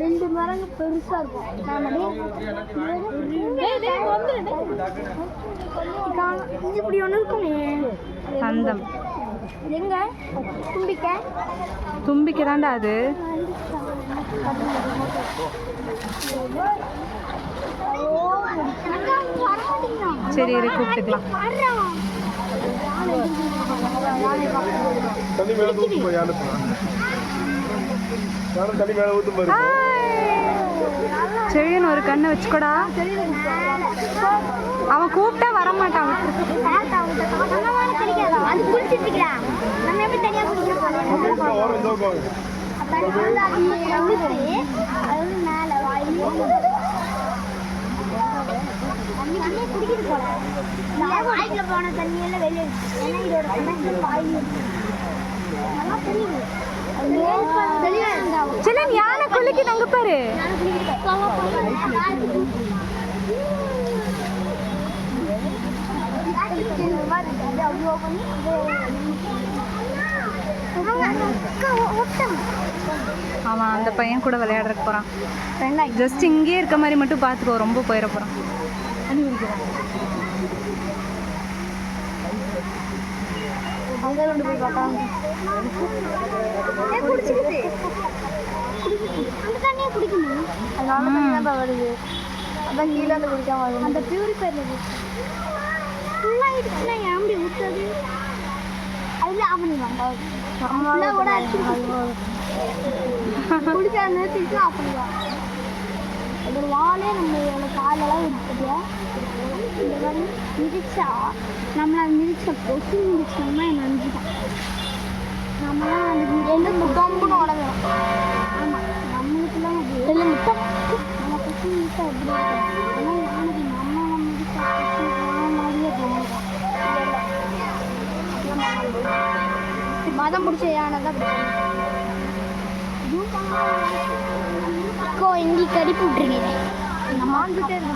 ரெண்டு மரங்க பெருசா இருக்கும். இப்படி ஒண்ணு இருக்குமே சந்தம். எங்க தும்பிக்கை தாண்டா அது. சரி இரு கூப்பிட்டுக்கலாம். செழியன் ஒரு கண்ணை வச்சுக்கோடா. அவன் கூப்பிட்டா வரமாட்டான். போன தண்ணியெல்லாம் வெளியே செல்லன் யானை குளிக்குது அங்க பாரு. அவன் அந்த பையன் கூட விளையாடுறதுக்கு போறான். ஜஸ்ட் இங்கேயே இருக்க மாதிரி மட்டும் பார்த்துக்கோ, ரொம்ப போயிட போறான். அந்த பியூரிஃபையர்ல ஃபுல்லாயிடுச்சுன்னா ஏன் ஊற்றுறது? அதில் ஆஃப் பண்ணிடுவாங்க. கூட குடிச்சா நிறுத்திட்டு ஆஃப் பண்ணிடுவாங்க. ஒரு வாழே நம்ம காலெல்லாம் இருக்குது. இந்த மாதிரி மிதிச்சா நம்மளை மிதிச்ச கொசு மிதிச்சோம்னா நஞ்சுதான். நம்மளாம் அதுக்கு ரெண்டு முட்டோம்புன்னு உடம்பும். ஆமாம், நம்மளுக்குலாம் அது முட்டம். நம்ம கொசு மிதிச்சா எப்படி ஆனால் யானைக்கு நம்ம மிதிச்சா கொசு மாதிரியே தோணும். மதம் பிடிச்ச யானை தான் இங்கே கடிப்பு விட்டுருக்கீங்க. நம்ம ஆண்டுகிட்டே